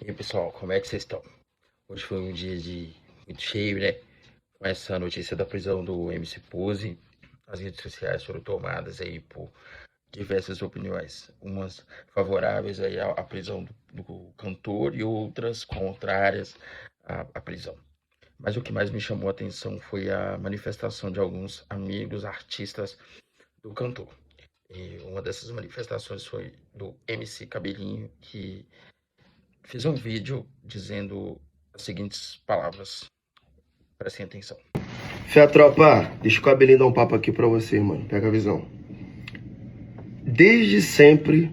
E aí, pessoal, como é que vocês estão? Hoje foi um dia muito cheio, né? Com essa notícia da prisão do MC Pose. As redes sociais foram tomadas aí por diversas opiniões, umas favoráveis aí à prisão do cantor e outras contrárias à prisão. Mas o que mais me chamou a atenção foi a manifestação de alguns amigos artistas do cantor. E uma dessas manifestações foi do MC Cabelinho, que fez um vídeo dizendo as seguintes palavras. Prestem atenção. Fé, tropa, deixa o cabelinho dar um papo aqui pra você, mano. Pega a visão. Desde sempre,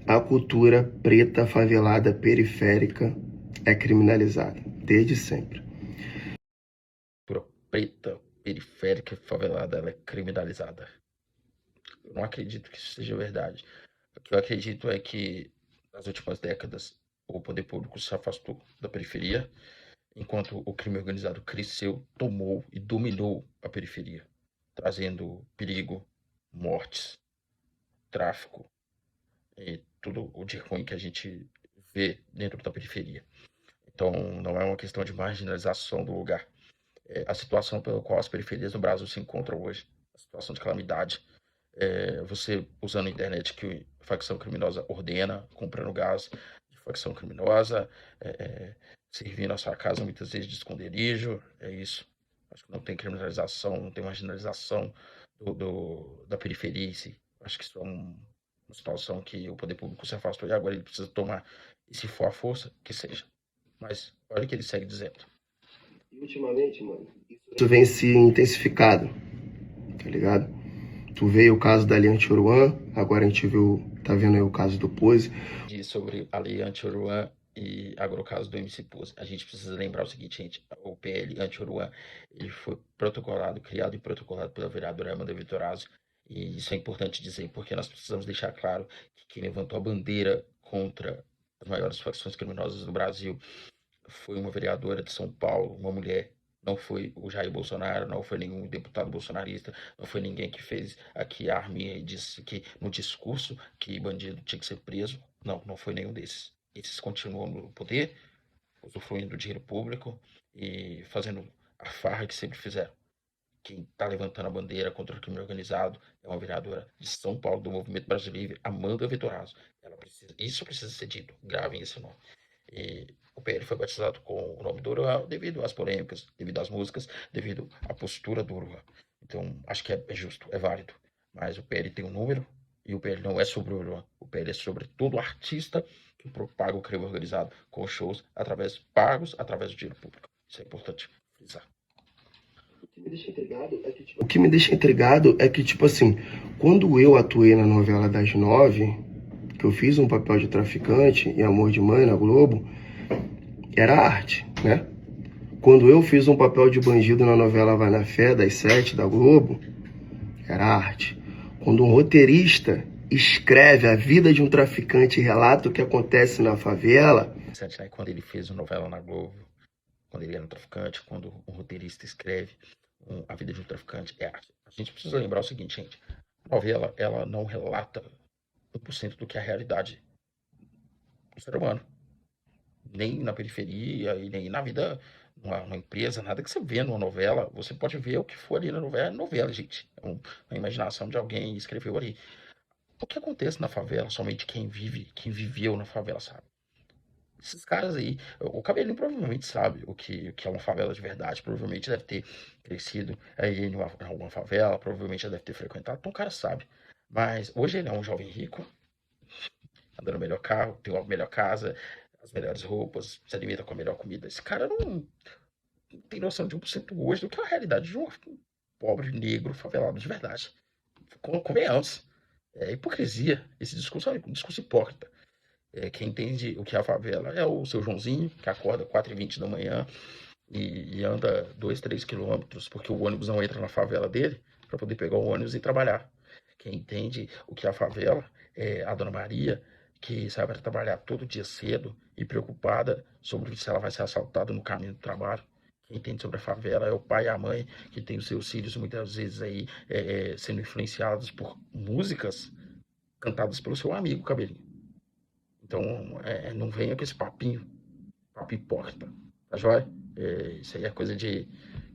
a cultura preta, favelada, periférica é criminalizada. Desde sempre. Cultura preta, periférica e favelada, ela é criminalizada. Eu não acredito que isso seja verdade. O que eu acredito é que, nas últimas décadas, o poder público se afastou da periferia, enquanto o crime organizado cresceu, tomou e dominou a periferia, trazendo perigo, mortes, tráfico e tudo o de ruim que a gente vê dentro da periferia. Então, não é uma questão de marginalização do lugar. É a situação pela qual as periferias do Brasil se encontram hoje, a situação de calamidade. Você usando a internet que a facção criminosa ordena, comprando gás de facção criminosa, é, é, servindo a sua casa muitas vezes de esconderijo, é isso. Acho que não tem criminalização, não tem marginalização da periferia em si. Acho que isso é uma situação que o poder público se afastou e agora ele precisa tomar. E se for a força, que seja. Mas olha o que ele segue dizendo. E ultimamente, mano, isso vem se intensificado, tá ligado? Tu veio o caso da Aliante Uruan, agora a gente viu, tá vendo aí o caso do Pose. Diz sobre a lei anti-Oruan e agora o caso do MC Pose. A gente precisa lembrar o seguinte, gente, o PL anti-Oruan, ele foi protocolado, criado e protocolado pela vereadora Amanda Vitorazzo, e isso é importante dizer, porque nós precisamos deixar claro que quem levantou a bandeira contra as maiores facções criminosas do Brasil foi uma vereadora de São Paulo, uma mulher. Não foi o Jair Bolsonaro, não foi nenhum deputado bolsonarista, não foi ninguém que fez aqui a arminha e disse que no discurso que bandido tinha que ser preso. Não, não foi nenhum desses. Esses continuam no poder, usufruindo do dinheiro público e fazendo a farra que sempre fizeram. Quem está levantando a bandeira contra o crime organizado é uma vereadora de São Paulo do Movimento Brasil Livre, Amanda Vitorazzo. Isso precisa ser dito. Gravem esse nome. E o PL foi batizado com o nome do Oruan devido às polêmicas, devido às músicas, devido à postura do Oruan. Então, acho que é justo, é válido. Mas o PL tem um número e o PL não é sobre o Oruan. O PL é sobre todo artista que propaga o crime organizado com shows pagos através do dinheiro público. Isso é importante frisar. O que me deixa intrigado é que, tipo assim, quando eu atuei na novela das nove, que eu fiz um papel de traficante em Amor de Mãe na Globo, era arte, né? Quando eu fiz um papel de bandido na novela Vai na Fé, das 7 da Globo, era arte. Quando um roteirista escreve a vida de um traficante e relata o que acontece na favela. Né? Quando ele fez uma novela na Globo, quando ele era um traficante, quando um roteirista escreve a vida de um traficante, é arte. A gente precisa lembrar o seguinte, gente. A novela, ela não relata 1% do que é a realidade do ser humano. Nem na periferia e nem na vida, numa empresa, nada que você vê numa novela. Você pode ver o que for ali na novela, gente. É uma imaginação de alguém escreveu ali. O que acontece na favela, somente quem vive, quem viveu na favela sabe. Esses caras aí, o Cabelinho provavelmente sabe o que é uma favela de verdade. Provavelmente deve ter crescido aí em alguma favela, provavelmente já deve ter frequentado. Então o cara sabe. Mas hoje ele é um jovem rico, andando no melhor carro, tem uma melhor casa, as melhores roupas, se alimenta com a melhor comida. Esse cara não tem noção de 1% hoje do que é a realidade de um pobre negro favelado de verdade. Convenhamos. É hipocrisia. Esse discurso é um discurso hipócrita. Quem entende o que é a favela é o seu Joãozinho, que acorda 4h20 da manhã e anda 2, 3 quilômetros, porque o ônibus não entra na favela dele, para poder pegar o ônibus e trabalhar. Quem entende o que é a favela é a Dona Maria, que sai para trabalhar todo dia cedo e preocupada sobre se ela vai ser assaltada no caminho do trabalho. Quem entende sobre a favela é o pai e a mãe, que tem os seus filhos muitas vezes aí sendo influenciados por músicas cantadas pelo seu amigo Cabelinho. Então, não venha com esse papinho papo hipócrita, tá joia? Isso aí é coisa de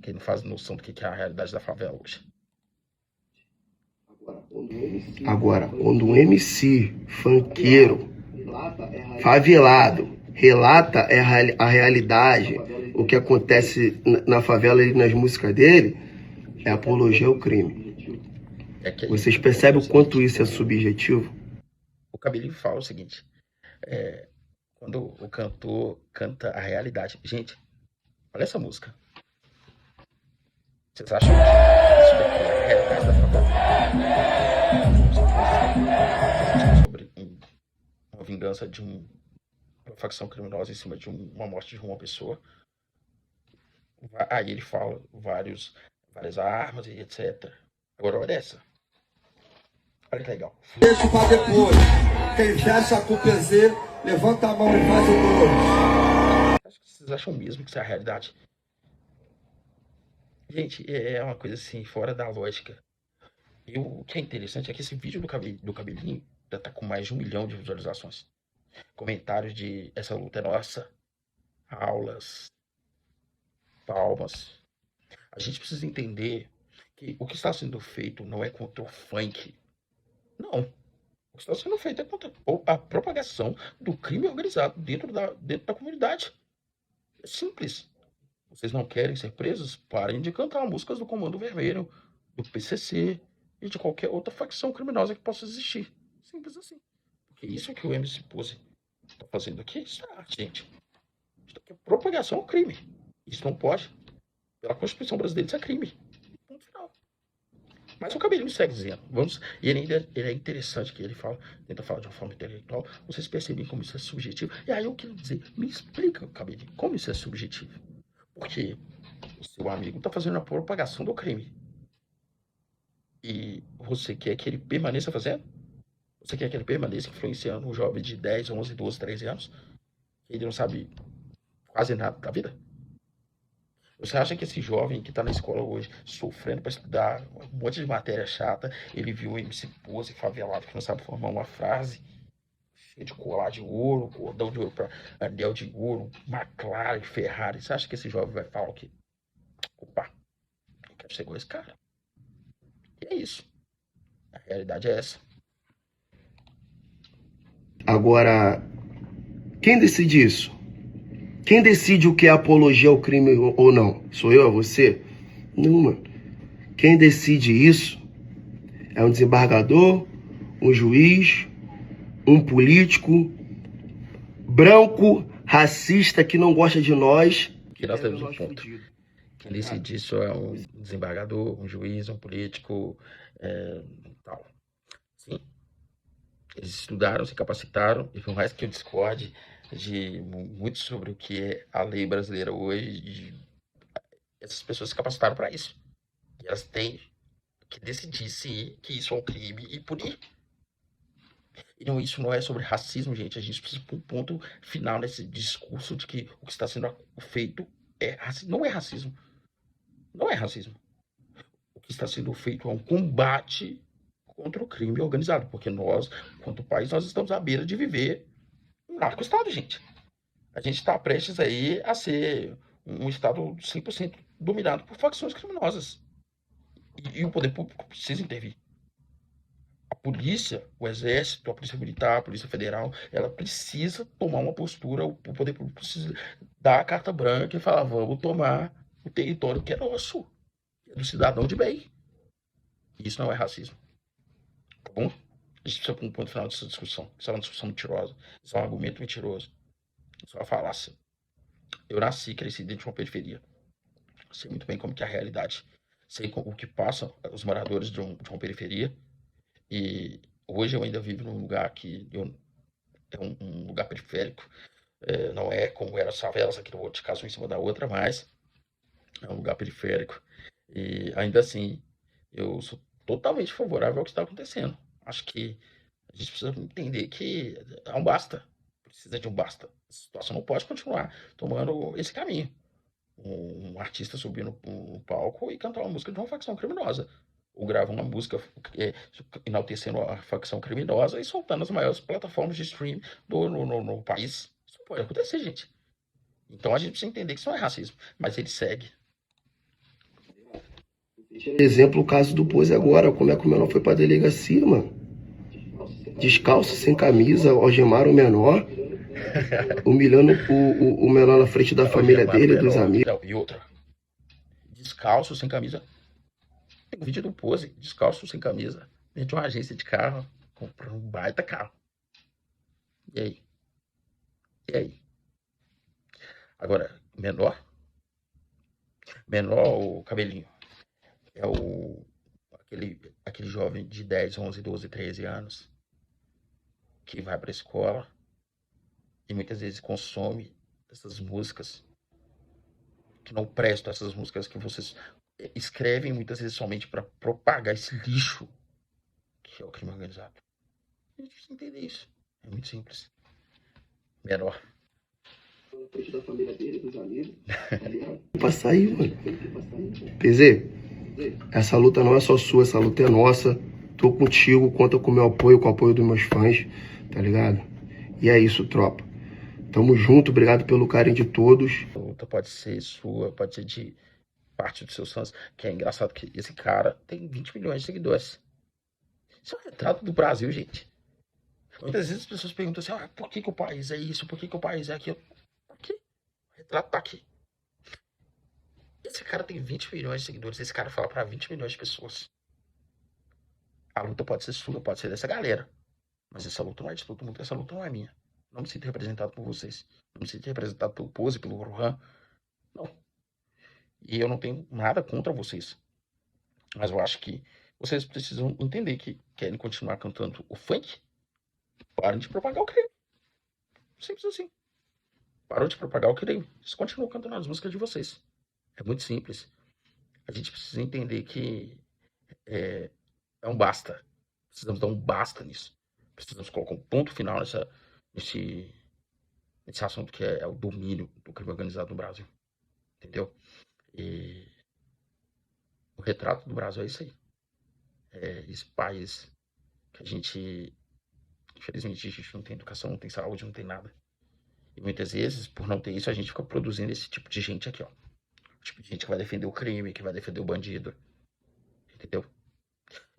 quem não faz noção do que é a realidade da favela hoje. Agora, quando um MC funkeiro, favelado, relata a realidade, o que acontece na favela e nas músicas dele, é apologia ao crime. Vocês percebem o quanto isso é subjetivo? O Cabelinho fala o seguinte, quando o cantor canta a realidade. Gente, olha essa música. Vocês acham que isso daqui é a realidade da favela? Sobre uma vingança de uma facção criminosa em cima de uma morte de uma pessoa. Aí ele fala várias armas e etc. Agora olha essa. Olha que legal. Deixa pra depois. Quem fecha com o PZ, levanta a mão e faz o gol. Acho que vocês acham mesmo que isso é a realidade? Gente, é uma coisa assim, fora da lógica. E o que é interessante é que esse vídeo do Cabelinho já tá com mais de 1 milhão de visualizações. Comentários de essa luta é nossa. Aulas. Palmas. A gente precisa entender que o que está sendo feito não é contra o funk. Não. O que está sendo feito é contra a propagação do crime organizado dentro da comunidade. É simples. Vocês não querem ser presos? Parem de cantar músicas do Comando Vermelho, do PCC e de qualquer outra facção criminosa que possa existir. Simples assim. Porque isso que o MC Pose está fazendo aqui, isso é arte, gente. Isso aqui é propagação ao crime. Isso não pode. Pela Constituição brasileira, isso é crime. Ponto final. Mas o Cabelinho segue dizendo. E ele é interessante que ele tenta falar de uma forma intelectual. Vocês percebem como isso é subjetivo? E aí eu quero dizer, me explica, Cabelinho, como isso é subjetivo. Porque o seu amigo está fazendo a propagação do crime. E você quer que ele permaneça fazendo? Você quer que ele permaneça influenciando um jovem de 10, 11, 12, 13 anos? Que ele não sabe quase nada da vida? Você acha que esse jovem que está na escola hoje, sofrendo para estudar um monte de matéria chata, ele viu o MC Pose favelado que não sabe formar uma frase, cheio de colar de ouro, cordão de ouro para anel de ouro, McLaren, Ferrari? Você acha que esse jovem vai falar o quê? Opa, eu quero ser igual esse cara. E é isso. A realidade é essa. Agora, quem decide isso? Quem decide o que é apologia ao crime ou não? Sou eu, é você? Não, mano. Quem decide isso é um desembargador, um juiz, um político branco, racista, que não gosta de nós. Que nós temos um ponto. Quem decide isso é um desembargador, um juiz, um político, tal. Sim. Eles estudaram, se capacitaram, e por mais que eu discorde de muito sobre o que é a lei brasileira hoje, essas pessoas se capacitaram para isso. E elas têm que decidir se que isso é um crime e punir. E não, isso não é sobre racismo, gente. A gente precisa pôr um ponto final nesse discurso de que o que está sendo feito é racismo. Não é racismo. Não é racismo. O que está sendo feito é um combate contra o crime organizado, porque nós, quanto país, nós estamos à beira de viver um narco-estado, gente. A gente está prestes aí a ser um estado 100% dominado por facções criminosas. E o poder público precisa intervir. A polícia, o exército, a polícia militar, a polícia federal, ela precisa tomar uma postura, o poder público precisa dar a carta branca e falar, vamos tomar o território que é nosso, que é do cidadão de bem. Isso não é racismo. Tá bom? A gente precisa pôr um ponto final dessa discussão. Isso é uma discussão mentirosa. Isso é um argumento mentiroso. Isso é uma falácia. Eu nasci, cresci dentro de uma periferia. Sei muito bem como que é a realidade. Sei o que passam os moradores de uma periferia. E hoje eu ainda vivo num lugar que é um lugar periférico. Não é como eram as favelas aqui no outro caso, um em cima da outra, mas é um lugar periférico. E ainda assim, eu sou totalmente favorável ao que está acontecendo. Acho que a gente precisa entender que é um basta. Precisa de um basta. A situação não pode continuar tomando esse caminho. Um artista subir no palco e cantar uma música de uma facção criminosa. Ou gravar uma música enaltecendo a facção criminosa e soltando as maiores plataformas de stream no país. Isso não pode acontecer, gente. Então a gente precisa entender que isso não é racismo, mas ele segue. Exemplo, o caso do Pose agora, como é que o menor foi pra delegacia, mano? Descalço, sem camisa, algemaram o menor, humilhando o menor na frente da família Algemar o dele, dos menor. amigos. Não, e outra, descalço, sem camisa. Tem um vídeo do Pose, descalço, sem camisa, dentro de uma agência de carro, comprando um baita carro. E aí? E aí? Agora, menor o cabelinho, é aquele jovem de 10, 11, 12, 13 anos que vai pra escola e muitas vezes consome essas músicas que não prestam, essas músicas que vocês escrevem muitas vezes somente para propagar esse lixo que é o crime organizado. A gente precisa entender isso. É muito simples. Menor. Da família dele, dos amigos. Pra sair, mano. PZ, essa luta não é só sua, essa luta é nossa. Tô contigo, conta com o meu apoio, com o apoio dos meus fãs, tá ligado? E é isso, tropa. Tamo junto, obrigado pelo carinho de todos. A luta pode ser sua, pode ser de parte dos seus fãs, que é engraçado que esse cara tem 20 milhões de seguidores. Isso é um retrato do Brasil, gente. Muitas vezes as pessoas perguntam assim, por que o país é isso, por que o país é aquilo? Aqui, o retrato tá aqui. Esse cara tem 20 milhões de seguidores, esse cara fala para 20 milhões de pessoas. A luta pode ser sua, pode ser dessa galera. Mas essa luta não é de todo mundo, essa luta não é minha. Não me sinto representado por vocês. Não me sinto representado pelo Pose, pelo Rohan. Não. E eu não tenho nada contra vocês. Mas eu acho que vocês precisam entender que querem continuar cantando o funk, parem de propagar o crime. Simples assim. Parou de propagar o crime. Vocês continuam cantando as músicas de vocês. É muito simples. A gente precisa entender que é um basta. Precisamos dar um basta nisso. Precisamos colocar um ponto final nesse assunto que é o domínio do crime organizado no Brasil. Entendeu? E o retrato do Brasil é isso aí. É esse país que a gente, infelizmente, a gente não tem educação, não tem saúde, não tem nada. E muitas vezes, por não ter isso, a gente fica produzindo esse tipo de gente aqui, ó. O tipo de gente que vai defender o crime, que vai defender o bandido. Entendeu?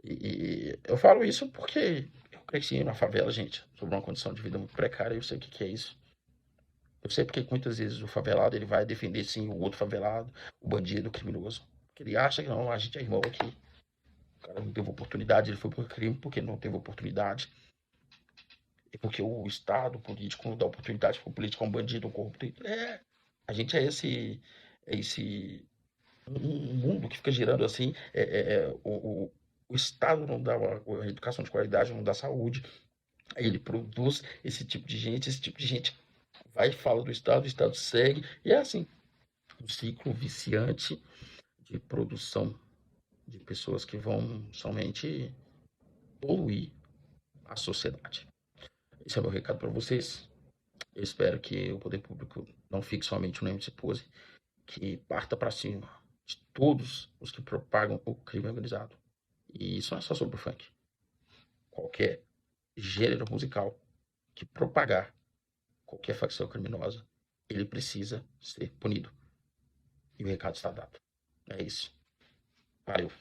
E eu falo isso porque eu cresci na favela, gente, sob uma condição de vida muito precária, e eu sei o que é isso. Eu sei porque muitas vezes o favelado ele vai defender sim o outro favelado, o bandido, o criminoso. Porque ele acha que não, a gente é irmão aqui. O cara não teve oportunidade, ele foi por crime porque não teve oportunidade. E porque o Estado político não dá oportunidade para o político, é um bandido, um corrupto. A gente é esse um mundo que fica girando assim. O Estado não dá uma educação de qualidade, não dá saúde. Aí ele produz esse tipo de gente vai e fala do Estado, o Estado segue. E é assim, um ciclo viciante de produção de pessoas que vão somente poluir a sociedade. Esse é o meu recado para vocês. Eu espero que o poder público não fique somente no MC Pose, que parta para cima de todos os que propagam o crime organizado. E isso não é só sobre o funk. Qualquer gênero musical que propagar qualquer facção criminosa, ele precisa ser punido. E o recado está dado. É isso. Valeu.